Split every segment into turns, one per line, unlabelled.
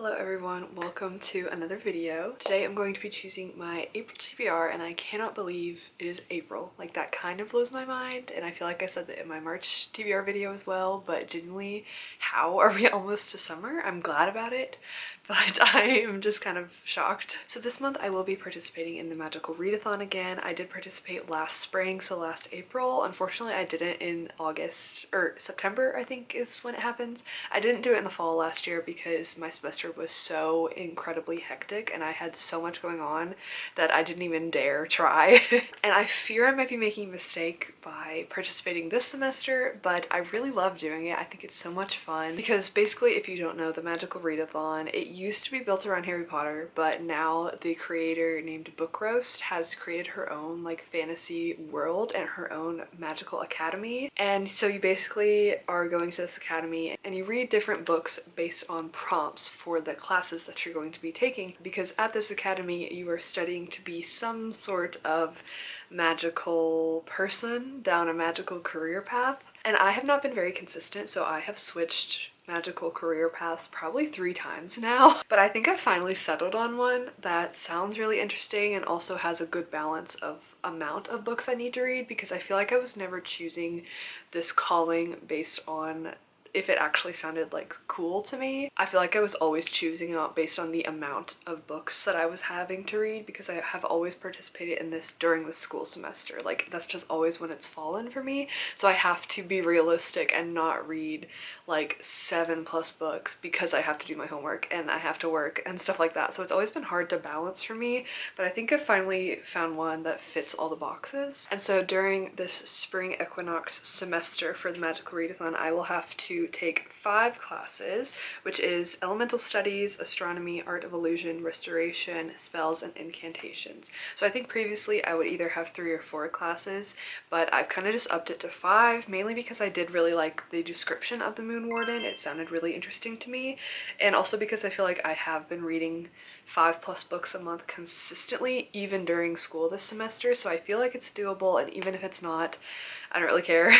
Hello everyone, welcome to another video. Today I'm going to be choosing my April TBR and I cannot believe it is April. Like, that kind of blows my mind, and I feel like I said that in my March TBR video as well, but genuinely, how are we almost to summer? I'm glad about it, but I am just kind of shocked. So this month I will be participating in the magical readathon again. I did participate last spring, so last April. Unfortunately I didn't in August, or September I think is when it happens. I didn't do it in the fall last year because my semester was so incredibly hectic and I had so much going on that I didn't even dare try. And I fear I might be making a mistake by participating this semester, but I really love doing it. I think it's so much fun because basically, if you don't know, the magical readathon, it used to be built around Harry Potter, but now the creator named Book Roast has created her own like fantasy world and her own magical academy. And so you basically are going to this academy and you read different books based on prompts for the classes that you're going to be taking, because at this academy you are studying to be some sort of magical person down a magical career path. And I have not been very consistent, so I have switched magical career paths probably 3 times now, but I think I finally settled on one that sounds really interesting and also has a good balance of amount of books I need to read, because I feel like I was never choosing this calling based on if it actually sounded like cool to me. I feel like I was always choosing it based on the amount of books that I was having to read, because I have always participated in this during the school semester. Like, that's just always when it's fallen for me. So I have to be realistic and not read like 7+ books because I have to do my homework and I have to work and stuff like that. So it's always been hard to balance for me, but I think I finally found one that fits all the boxes. And so during this spring equinox semester for the magical readathon, I will have to take 5 classes, which is elemental studies, astronomy, art of illusion, restoration, spells, and incantations. So I think previously I would either have 3 or 4 classes, but I've kind of just upped it to 5, mainly because I did really like the description of the Moon Warden. It sounded really interesting to me, and also because I feel like I have been reading 5+ books a month consistently even during school this semester, so I feel like it's doable, and even if it's not, I don't really care.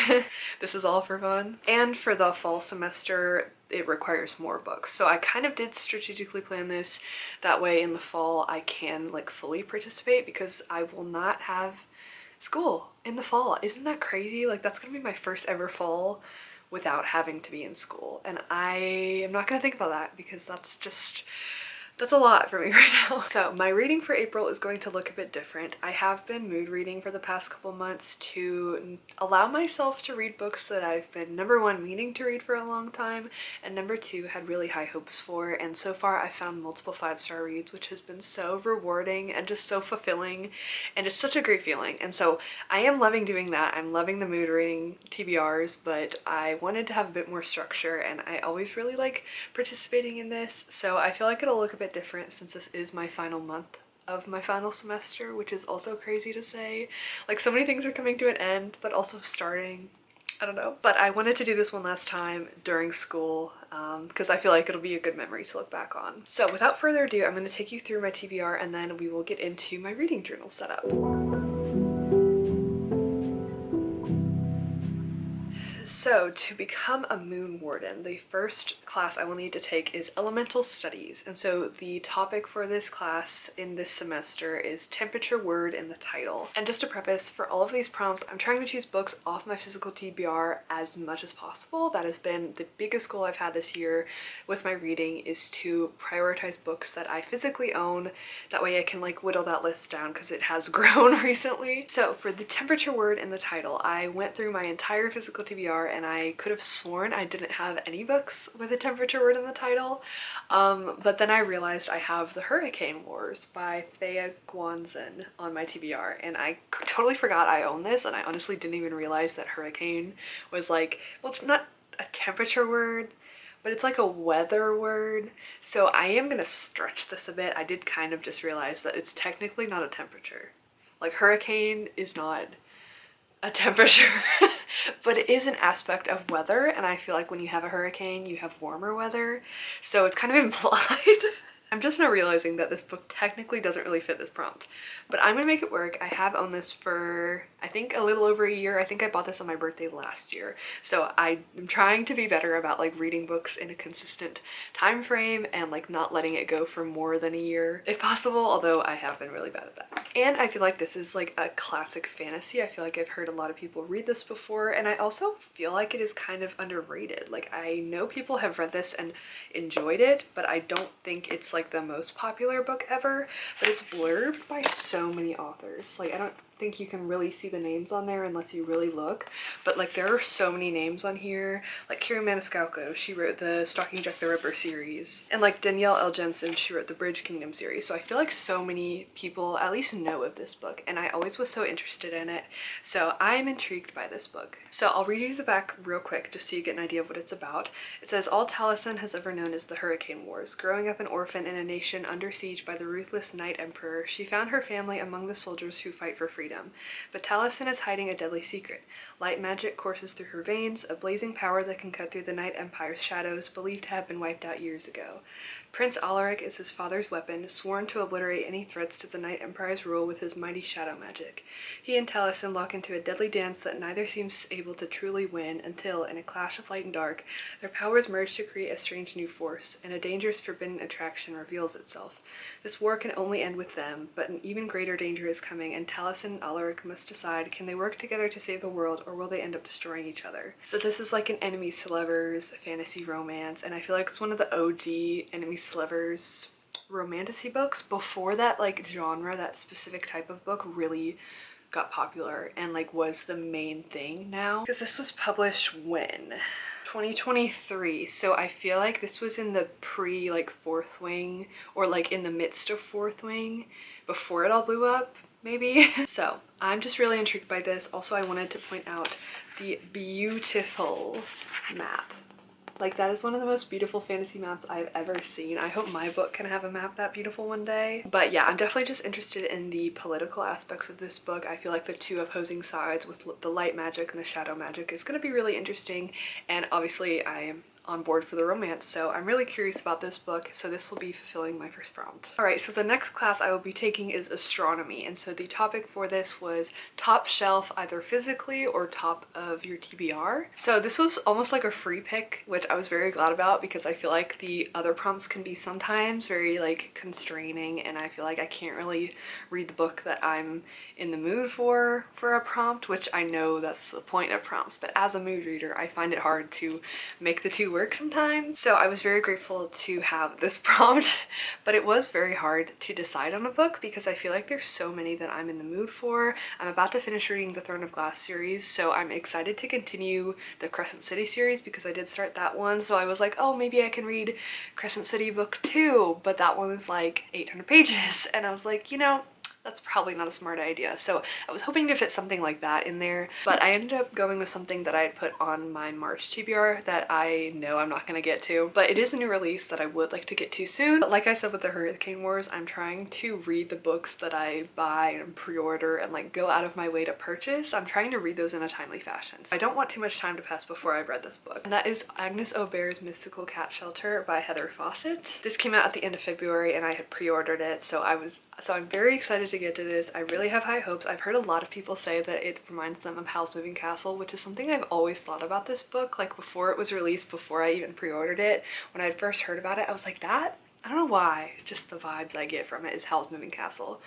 This is all for fun. And for the fall semester it requires more books, so I kind of did strategically plan this that way in the fall I can like fully participate, because I will not have school in the fall. Isn't that crazy? Like, that's gonna be my first ever fall without having to be in school, and I am not gonna think about that because that's a lot for me right now. So my reading for April is going to look a bit different. I have been mood reading for the past couple months to allow myself to read books that I've been, number 1, meaning to read for a long time, and number 2, had really high hopes for. And so far I've found multiple 5-star reads, which has been so rewarding and just so fulfilling, and it's such a great feeling. And so I am loving doing that. I'm loving the mood reading TBRs, but I wanted to have a bit more structure, and I always really like participating in this, so I feel like it'll look a bit different since this is my final month of my final semester, which is also crazy to say. Like, so many things are coming to an end but also starting. I don't know, but I wanted to do this one last time during school because I feel like it'll be a good memory to look back on. So without further ado, I'm going to take you through my TBR and then we will get into my reading journal setup. So to become a Moon Warden, the first class I will need to take is Elemental Studies. And so the topic for this class in this semester is temperature word in the title. And just to preface, for all of these prompts, I'm trying to choose books off my physical TBR as much as possible. That has been the biggest goal I've had this year with my reading, is to prioritize books that I physically own. That way I can like whittle that list down because it has grown recently. So for the temperature word in the title, I went through my entire physical TBR and I could have sworn I didn't have any books with a temperature word in the title, but then I realized I have The Hurricane Wars by Thea Guanzin on my TBR, and I totally forgot I own this, and I honestly didn't even realize that hurricane was like, well, it's not a temperature word, but it's like a weather word. So I am gonna stretch this a bit. I did kind of just realize that it's technically not a temperature. Like, hurricane is not a temperature, but it is an aspect of weather, and I feel like when you have a hurricane you have warmer weather, so it's kind of implied. I'm just now realizing that this book technically doesn't really fit this prompt, but I'm gonna make it work. I have owned this for, I think, a little over a year. I think I bought this on my birthday last year. So I'm trying to be better about like reading books in a consistent time frame and like not letting it go for more than a year if possible, although I have been really bad at that. And I feel like this is like a classic fantasy. I feel like I've heard a lot of people read this before, and I also feel like it is kind of underrated. Like, I know people have read this and enjoyed it, but I don't think it's like the most popular book ever. But it's blurbed by so many authors. Like, I don't think you can really see the names on there unless you really look, but like there are so many names on here. Like Carrie Maniscalco, she wrote the Stalking Jack the Ripper series, and like Danielle L. Jensen, she wrote the Bridge Kingdom series. So I feel like so many people at least know of this book, and I always was so interested in it, so I'm intrigued by this book. So I'll read you the back real quick just so you get an idea of what it's about. It says, all Taliesin has ever known is the Hurricane Wars. Growing up an orphan in a nation under siege by the ruthless Night Emperor, she found her family among the soldiers who fight for freedom. But Taliesin is hiding a deadly secret. Light magic courses through her veins, a blazing power that can cut through the Night Empire's shadows, believed to have been wiped out years ago. Prince Alaric is his father's weapon, sworn to obliterate any threats to the Night Empire's rule with his mighty shadow magic. He and Taliesin lock into a deadly dance that neither seems able to truly win until, in a clash of light and dark, their powers merge to create a strange new force, and a dangerous forbidden attraction reveals itself. This war can only end with them, but an even greater danger is coming, and Taliesin and Alaric must decide, can they work together to save the world, or will they end up destroying each other? So this is like an enemies to lovers fantasy romance, and I feel like it's one of the OG enemies to lovers romantasy books. Before that like genre, that specific type of book really got popular and like was the main thing now. Because this was published when? 2023, so I feel like this was in the pre like Fourth Wing, or like in the midst of Fourth Wing before it all blew up maybe. So I'm just really intrigued by this. Also, I wanted to point out the beautiful map. Like, that is one of the most beautiful fantasy maps I've ever seen. I hope my book can have a map that beautiful one day. But yeah, I'm definitely just interested in the political aspects of this book. I feel like the two opposing sides with the light magic and the shadow magic is going to be really interesting, and obviously I am on board for the romance, so I'm really curious about this book, so this will be fulfilling my first prompt. Alright, so the next class I will be taking is astronomy, and so the topic for this was top shelf, either physically or top of your TBR. So this was almost like a free pick, which I was very glad about, because I feel like the other prompts can be sometimes very like constraining, and I feel like I can't really read the book that I'm in the mood for a prompt, which I know that's the point of prompts, but as a mood reader I find it hard to make the two work sometimes. So I was very grateful to have this prompt, but it was very hard to decide on a book because I feel like there's so many that I'm in the mood for. I'm about to finish reading the Throne of Glass series, so I'm excited to continue the Crescent City series because I did start that one, so I was like, oh, maybe I can read Crescent City book 2, but that one is like 800 pages, and I was like, you know, that's probably not a smart idea. So I was hoping to fit something like that in there, but I ended up going with something that I had put on my March TBR that I know I'm not going to get to, but it is a new release that I would like to get to soon. But like I said with the Hurricane Wars, I'm trying to read the books that I buy and pre-order and like go out of my way to purchase. I'm trying to read those in a timely fashion. So I don't want too much time to pass before I've read this book. And that is Agnes Aubert's Mystical Cat Shelter by Heather Fawcett. This came out at the end of February and I had pre-ordered it, so I'm very excited to get to this. I really have high hopes. I've heard a lot of people say that it reminds them of Howl's Moving Castle, which is something I've always thought about this book. Like before it was released, before I even pre-ordered it, when I first heard about it, I was like, that? I don't know why, just the vibes I get from it is Howl's Moving Castle.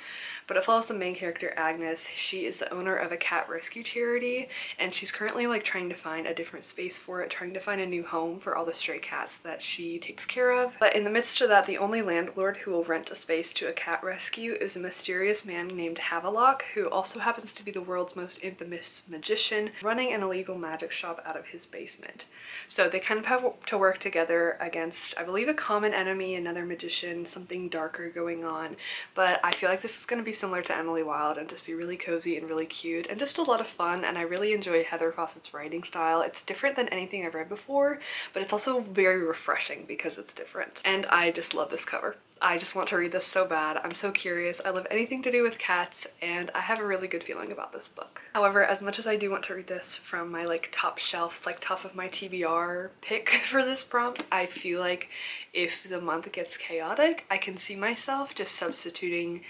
But it follows the main character, Agnes. She is the owner of a cat rescue charity, and she's currently like trying to find a different space for it, trying to find a new home for all the stray cats that she takes care of. But in the midst of that, the only landlord who will rent a space to a cat rescue is a mysterious man named Havelock, who also happens to be the world's most infamous magician, running an illegal magic shop out of his basement. So they kind of have to work together against, I believe, a common enemy, another magician, something darker going on. But I feel like this is going to be similar to Emily Wilde and just be really cozy and really cute and just a lot of fun, and I really enjoy Heather Fawcett's writing style. It's different than anything I've read before, but it's also very refreshing because it's different, and I just love this cover. I just want to read this so bad. I'm so curious. I love anything to do with cats, and I have a really good feeling about this book. However, as much as I do want to read this from my like top shelf, like top of my TBR pick for this prompt, I feel like if the month gets chaotic, I can see myself just substituting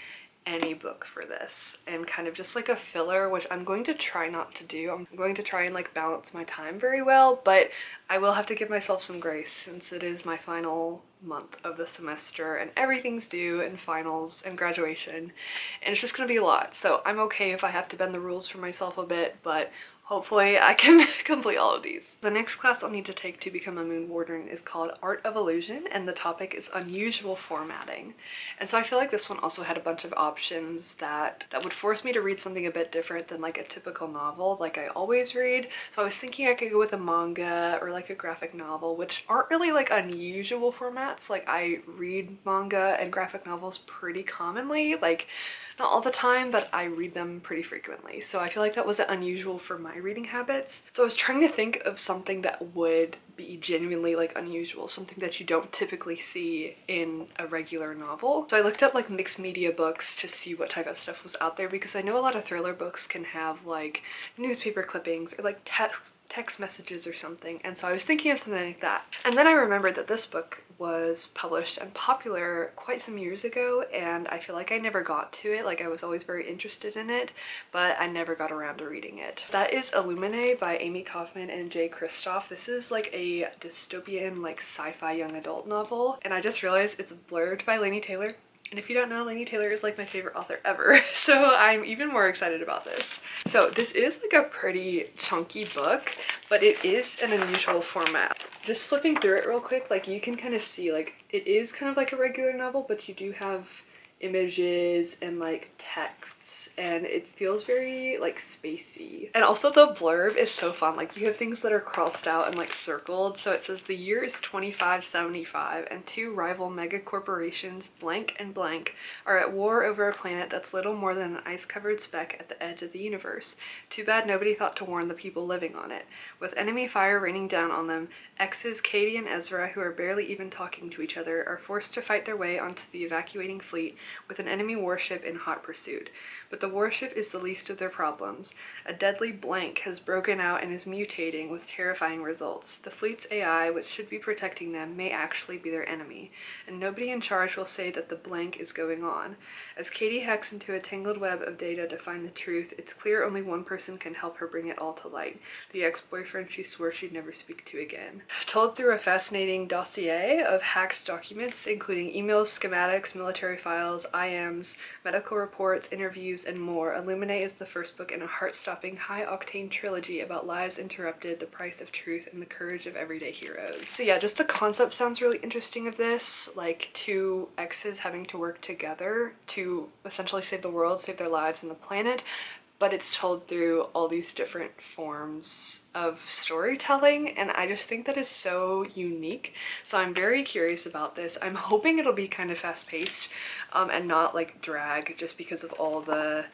any book for this and kind of just like a filler, which I'm going to try not to do. I'm going to try and like balance my time very well, but I will have to give myself some grace since it is my final month of the semester and everything's due and finals and graduation, and it's just gonna be a lot. So I'm okay if I have to bend the rules for myself a bit, but hopefully I can complete all of these. The next class I'll need to take to become a Moon Warden is called Art of Illusion, and the topic is unusual formatting. And so I feel like this one also had a bunch of options that would force me to read something a bit different than like a typical novel like I always read. So I was thinking I could go with a manga or like a graphic novel, which aren't really like unusual formats. Like I read manga and graphic novels pretty commonly, like not all the time, but I read them pretty frequently. So I feel like that wasn't unusual for my reading habits. So I was trying to think of something that would be genuinely like unusual, something that you don't typically see in a regular novel. So I looked up like mixed media books to see what type of stuff was out there, because I know a lot of thriller books can have like newspaper clippings or like text messages or something, and so I was thinking of something like that. And then I remembered that this book was published and popular quite some years ago, and I feel like I never got to it. Like I was always very interested in it, but I never got around to reading it. That is Illuminae by Amy Kaufman and Jay Kristoff. This is like a dystopian like sci-fi young adult novel, and I just realized it's blurbed by Laini Taylor. And if you don't know, Laini Taylor is like my favorite author ever, so I'm even more excited about this. So this is like a pretty chunky book, but it is an unusual format. Just flipping through it real quick, like you can kind of see like it is kind of like a regular novel, but you do have images and like texts, and it feels very like spacey. And also the blurb is so fun. Like you have things that are crossed out and like circled. So it says the year is 2575 and two rival mega corporations blank and blank are at war over a planet that's little more than an ice-covered speck at the edge of the universe. Too bad nobody thought to warn the people living on it. With enemy fire raining down on them, exes Katie and Ezra, who are barely even talking to each other, are forced to fight their way onto the evacuating fleet with an enemy warship in hot pursuit. But the warship is the least of their problems. A deadly blank has broken out and is mutating with terrifying results. The fleet's AI, which should be protecting them, may actually be their enemy, and nobody in charge will say that the blank is going on. As Katie hacks into a tangled web of data to find the truth, it's clear only one person can help her bring it all to light, the ex-boyfriend she swore she'd never speak to again. Told through a fascinating dossier of hacked documents, including emails, schematics, military files, IMs, medical reports, interviews, and more, Illuminae is the first book in a heart-stopping, high-octane trilogy about lives interrupted, the price of truth, and the courage of everyday heroes. So yeah, just the concept sounds really interesting of this, like two exes having to work together to essentially save the world, save their lives and the planet, but it's told through all these different forms of storytelling, and I just think that is so unique. So I'm very curious about this. I'm hoping it'll be kind of fast-paced and not like drag, just because of all the,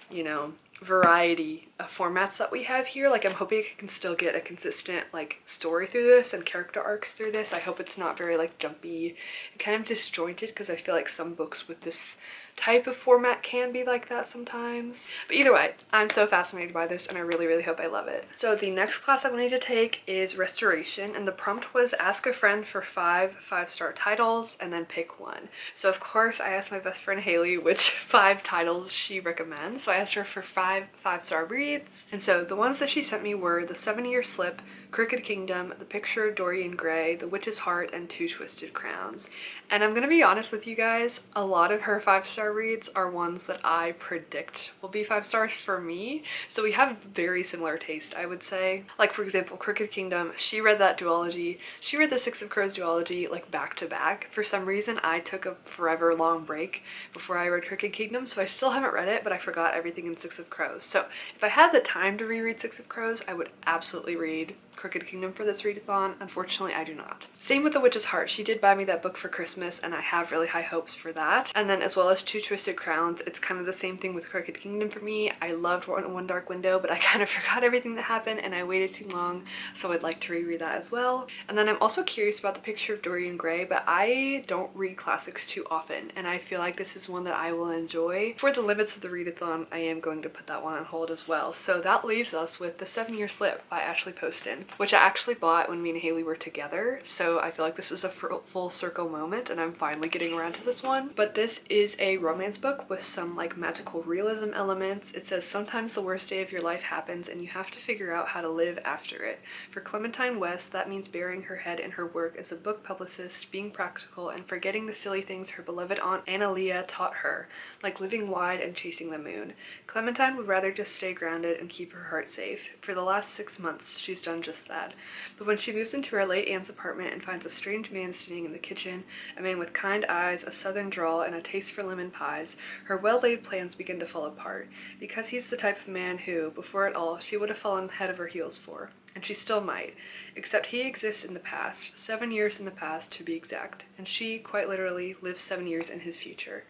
you know, variety of formats that we have here. Like I'm hoping I can still get a consistent like story through this and character arcs through this. I hope it's not very like jumpy and kind of disjointed, because I feel like some books with this type of format can be like that sometimes. But either way, I'm so fascinated by this, and I really, really hope I love it. So the next class I wanted to take is Restoration, and the prompt was ask a friend for 5 5-star titles and then pick one. So of course I asked my best friend Haley which 5 titles she recommends. So I asked her for 5 5-star reads, and so the ones that she sent me were The 7-Year Slip, Crooked Kingdom, The Picture of Dorian Gray, The Witch's Heart, and Two Twisted Crowns. And I'm gonna be honest with you guys, a lot of her 5-star reads are ones that I predict will be 5 stars for me. So we have very similar taste, I would say. Like for example, Crooked Kingdom, she read that duology. She read the Six of Crows duology like back to back. For some reason, I took a forever long break before I read Crooked Kingdom, so I still haven't read it, but I forgot everything in Six of Crows. So if I had the time to reread Six of Crows, I would absolutely read Crooked Kingdom for this readathon. Unfortunately, I do not. Same with The Witch's Heart. She did buy me that book for Christmas and I have really high hopes for that. And then as well as Two Twisted Crowns, it's kind of the same thing with Crooked Kingdom for me. I loved One Dark Window, but I kind of forgot everything that happened and I waited too long, so I'd like to reread that as well. And then I'm also curious about The Picture of Dorian Gray, but I don't read classics too often and I feel like this is one that I will enjoy. For the limits of the readathon, I am going to put that one on hold as well. So that leaves us with The 7-Year Slip by Ashley Poston, which I actually bought when me and Haley were together. So I feel like this is a full circle moment and I'm finally getting around to this one. But this is a romance book with some like magical realism elements. It says, sometimes the worst day of your life happens and you have to figure out how to live after it. For Clementine West, that means burying her head in her work as a book publicist, being practical, and forgetting the silly things her beloved Aunt Analia taught her, like living wide and chasing the moon. Clementine would rather just stay grounded and keep her heart safe. For the last 6 months, she's done just that. But when she moves into her late aunt's apartment and finds a strange man sitting in the kitchen, a man with kind eyes, a southern drawl, and a taste for lemon pies, her well-laid plans begin to fall apart, because he's the type of man who, before it all, she would have fallen head over heels for. And she still might, except he exists in the past, 7 years in the past to be exact, and she, quite literally, lives 7 years in his future.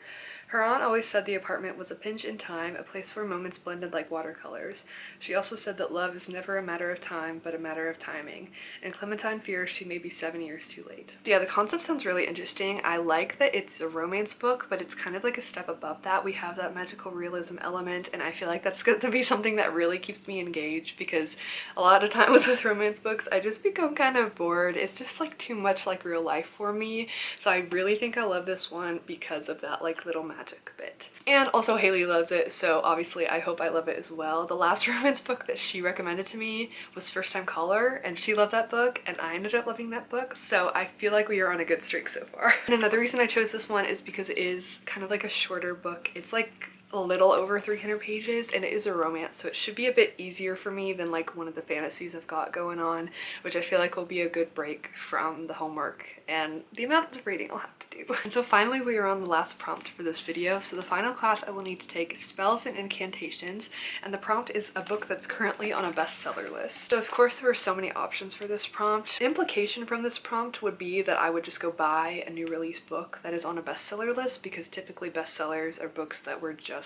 Her aunt always said the apartment was a pinch in time, a place where moments blended like watercolors. She also said that love is never a matter of time, but a matter of timing, and Clementine fears she may be 7 years too late. So yeah, the concept sounds really interesting. I like that it's a romance book, but it's kind of like a step above that. We have that magical realism element, and I feel like that's going to be something that really keeps me engaged, because a lot of times with romance books, I just become kind of bored. It's just like too much like real life for me. So I really think I love this one because of that like little magic bit. And also Haley loves it, so obviously I hope I love it as well. The last romance book that she recommended to me was First Time Caller, and she loved that book and I ended up loving that book, so I feel like we are on a good streak so far. And another reason I chose this one is because it is kind of like a shorter book. It's like a little over 300 pages and it is a romance, so it should be a bit easier for me than like one of the fantasies I've got going on, which I feel like will be a good break from the homework and the amount of reading I'll have to do. And so finally we are on the last prompt for this video. So the final class I will need to take is Spells and Incantations, and the prompt is a book that's currently on a bestseller list. So of course there were so many options for this prompt. The implication from this prompt would be that I would just go buy a new release book that is on a bestseller list, because typically bestsellers are books that were just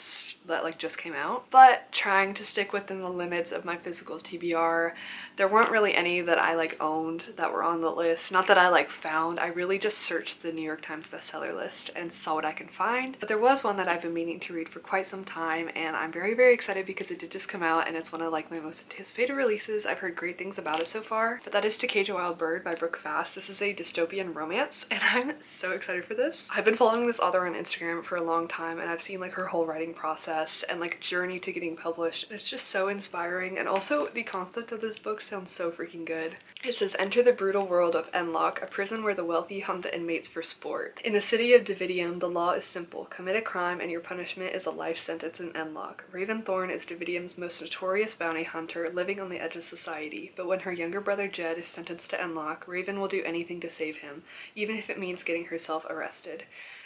came out. But trying to stick within the limits of my physical TBR, there weren't really any that I like owned that were on the list. Not that I like found, I really just searched the New York Times bestseller list and saw what I can find. But there was one that I've been meaning to read for quite some time, and I'm very excited because it did just come out and it's one of like my most anticipated releases. I've heard great things about it so far, but that is To Cage a Wild Bird by Brooke Fast. This is a dystopian romance and I'm so excited for this. I've been following this author on Instagram for a long time and I've seen like her whole writing process and like journey to getting published, and it's just so inspiring. And also the concept of this book sounds so freaking good. It says, enter the brutal world of Enlock, a prison where the wealthy hunt the inmates for sport. In the city of Davidium, the law is simple. Commit a crime and your punishment is a life sentence in Enlock. Raventhorn is Davidium's most notorious bounty hunter, living on the edge of society. But when her younger brother Jed is sentenced to Enlock, Raven will do anything to save him, even if it means getting herself arrested.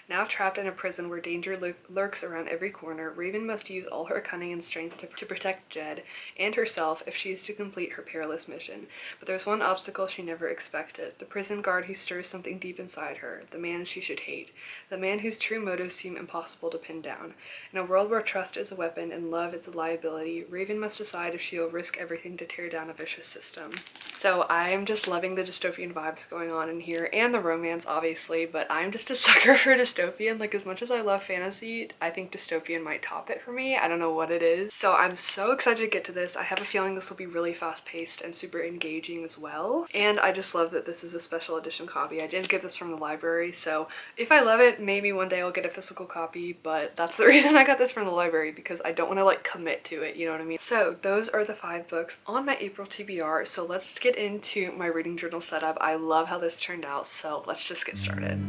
Now trapped in a prison where danger lurks around every corner, Raven must use all her cunning and strength to protect Jed and herself if she is to complete her perilous mission. But there's one obstacle she never expected: the prison guard who stirs something deep inside her, the man she should hate, the man whose true motives seem impossible to pin down. In a world where trust is a weapon and love is a liability, Raven must decide if she will risk everything to tear down a vicious system. So I'm just loving the dystopian vibes going on in here, and the romance obviously, but I'm just a sucker for dystopian. Like, as much as I love fantasy, I think dystopian might top it for me. I don't know what it is. So I'm so excited to get to this. I have a feeling this will be really fast-paced and super engaging as well. And I just love that this is a special edition copy. I did get this from the library, so if I love it, maybe one day I'll get a physical copy, but that's the reason I got this from the library, because I don't want to like commit to it, you know what I mean? So those are the 5 books on my April TBR. So let's get into my reading journal setup. I love how this turned out, so let's just get started.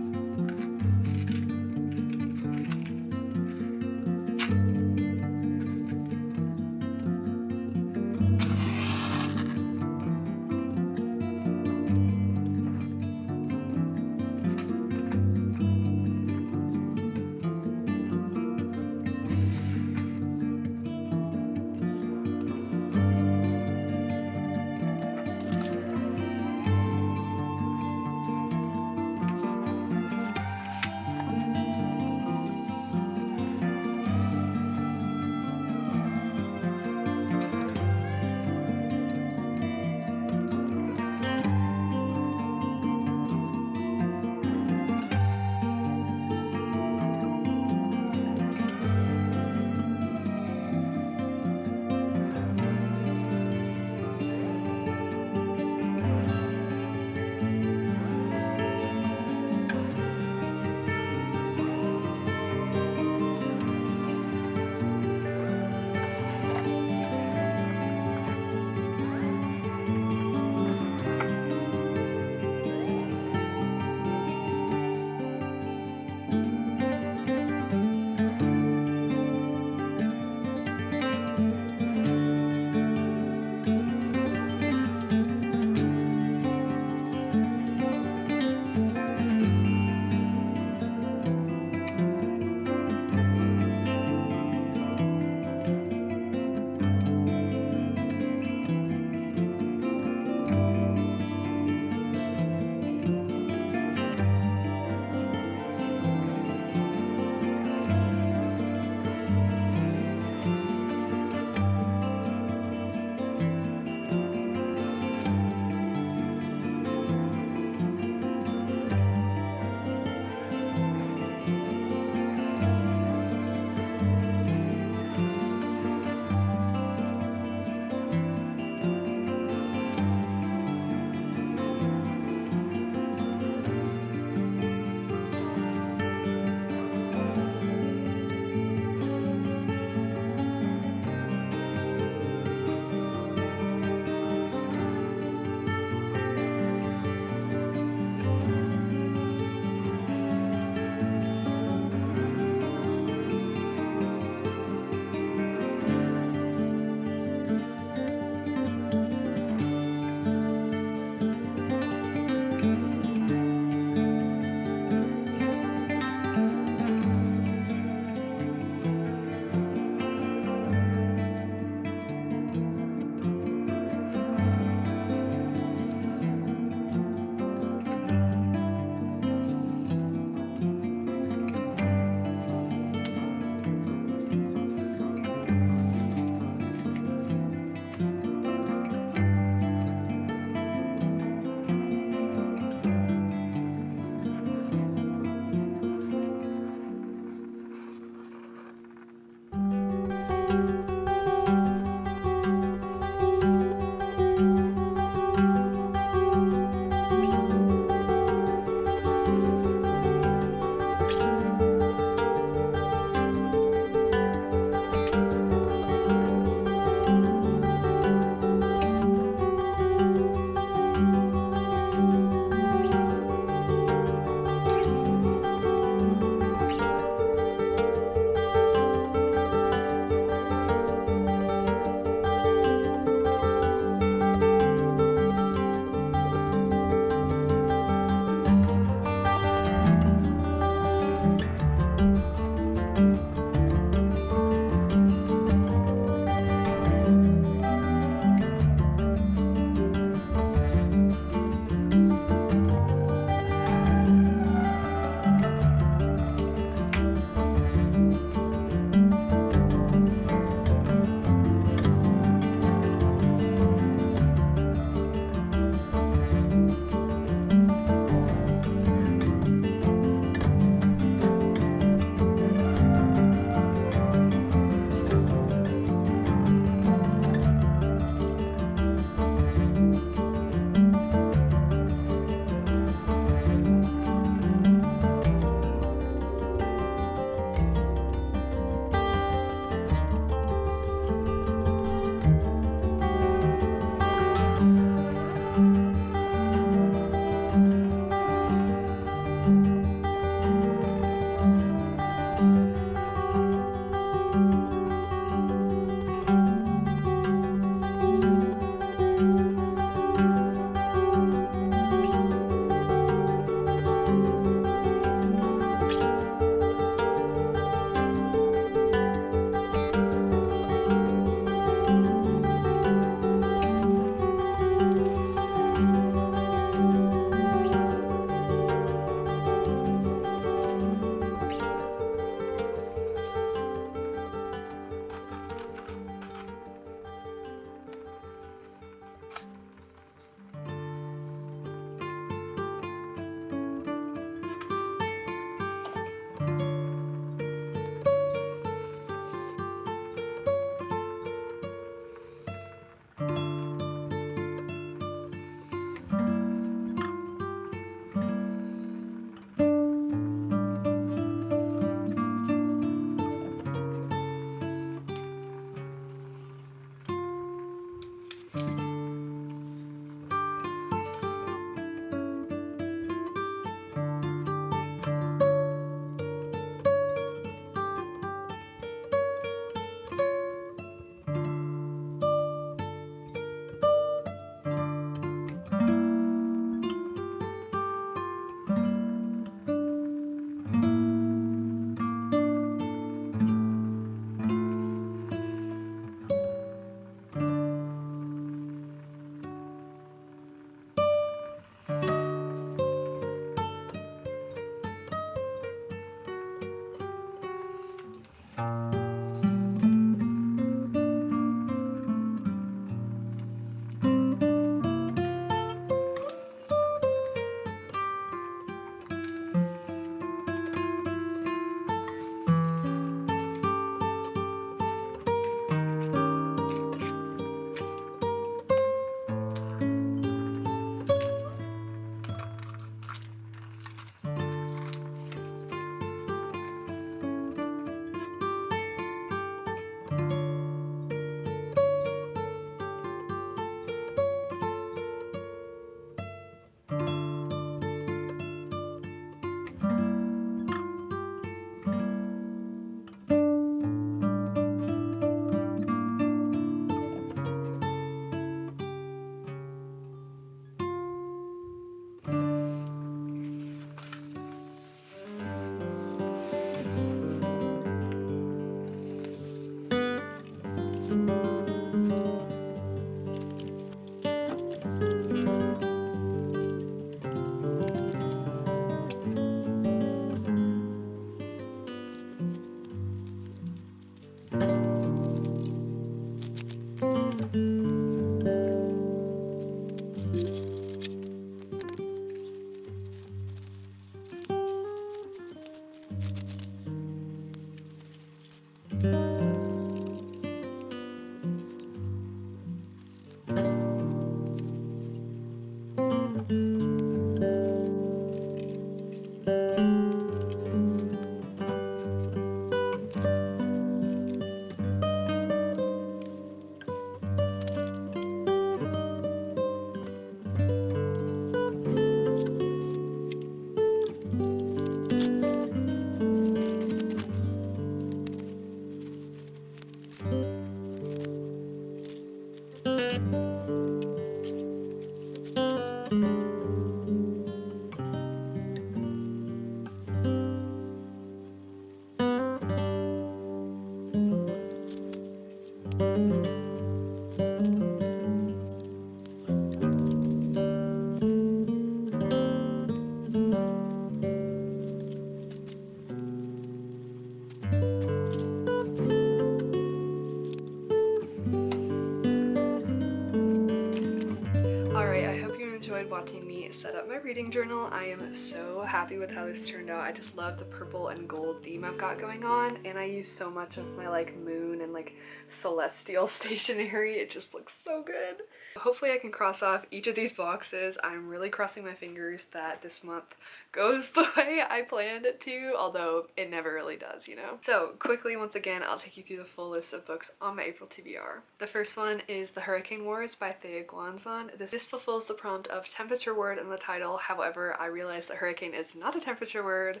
Alright, I hope you enjoyed watching me set up my reading journal. I am so happy with how this turned out. I just love the purple and gold theme I've got going on, and I use so much of my like moon and like celestial stationery. It just looks so good. Hopefully I can cross off each of these boxes. I'm really crossing my fingers that this month goes the way I planned it to, although it never really does, you know? So quickly, once again, I'll take you through the full list of books on my April TBR. The first one is The Hurricane Wars by Thea Guanzon. This fulfills the prompt of temperature word in the title. However, I realized that hurricane is not a temperature word,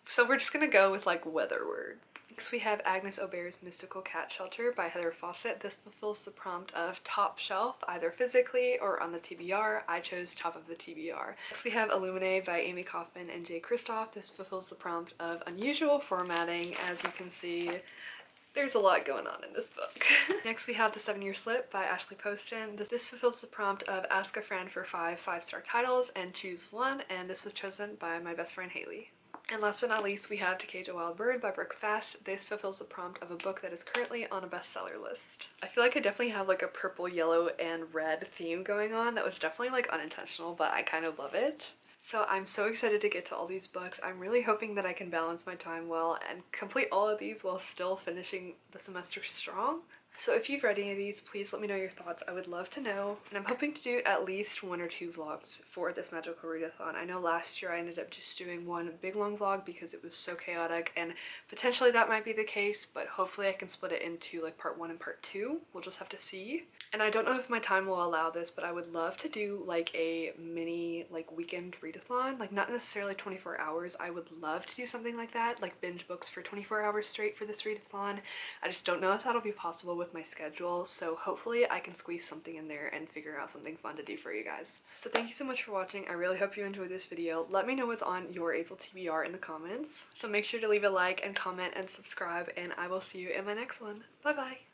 so we're just gonna go with like weather word. Next we have Agnes Aubert's Mystical Cat Shelter by Heather Fawcett. This fulfills the prompt of top shelf, either physically or on the TBR. I chose top of the TBR. Next we have Illuminae by Amy Kaufman and Jay Kristoff. This fulfills the prompt of unusual formatting. As you can see, there's a lot going on in this book. Next we have The 7-Year Slip by Ashley Poston. This fulfills the prompt of ask a friend for 5 5-star titles and choose one, and this was chosen by my best friend Haley. And last but not least, we have To Cage a Wild Bird by Brooke Fass. This fulfills the prompt of a book that is currently on a bestseller list. I feel like I definitely have like a purple, yellow, and red theme going on that was definitely like unintentional, but I kind of love it. So I'm so excited to get to all these books. I'm really hoping that I can balance my time well and complete all of these while still finishing the semester strong. So if you've read any of these, please let me know your thoughts. I would love to know. And I'm hoping to do at least 1 or 2 vlogs for this magical readathon. I know last year I ended up just doing one big long vlog because it was so chaotic, and potentially that might be the case, but hopefully I can split it into like part 1 and part 2. We'll just have to see. And I don't know if my time will allow this, but I would love to do like a mini like weekend readathon, like not necessarily 24 hours. I would love to do something like that, like binge books for 24 hours straight for this readathon. I just don't know if that'll be possible with my schedule, so hopefully I can squeeze something in there and figure out something fun to do for you guys. So thank you so much for watching. I really hope you enjoyed this video. Let me know what's on your April TBR in the comments. So make sure to leave a like and comment and subscribe, and I will see you in my next one. Bye bye!